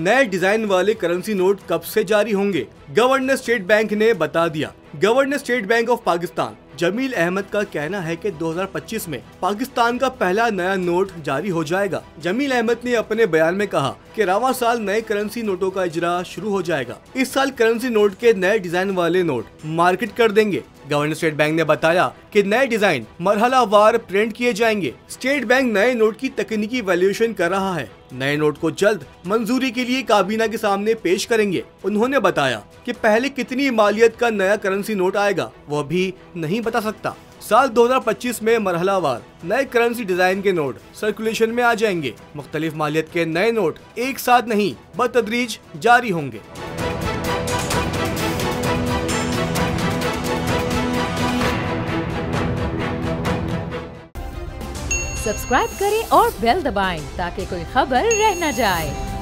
नए डिजाइन वाले currency note कब से जारी होंगे? गवर्नर स्टेट बैंक ने बता दिया। Governor State Bank of Pakistan Jamil Ahmad का कहना है कि 2025 में पाकिस्तान का पहला नया नोट जारी हो जाएगा। जमील अहमद ने अपने बयान में कहा कि रवां साल नए करेंसी नोटों का इजरा शुरू हो जाएगा। इस साल करेंसी नोट के नए डिजाइन वाले नोट मार्केट कर देंगे। गवर्नर स्टेट बैंक ने बताया कि नए डिजाइन मरहलावार प्रिंट किए जाएंगे। स्टेट बैंक नए नोट की तकनीकी वैल्यूएशन कर रहा है। नए नोट को जल्द मंजूरी के लिए काबीना के सामने पेश करेंगे। उन्होंने बताया कि पहले कितनी मालियत का नया करेंसी नोट आएगा वह भी नहीं बता सकता। साल 2025 में मरहलावार नए करेंसी डिजाइन के नोट सर्कुलेशन में आ जाएंगे। मुख्तलिफ मालियत के नए नोट एक साथ नहीं बतदरीज जारी होंगे। सब्सक्राइब करें और बेल दबाएं ताकि कोई खबर रह न जाए।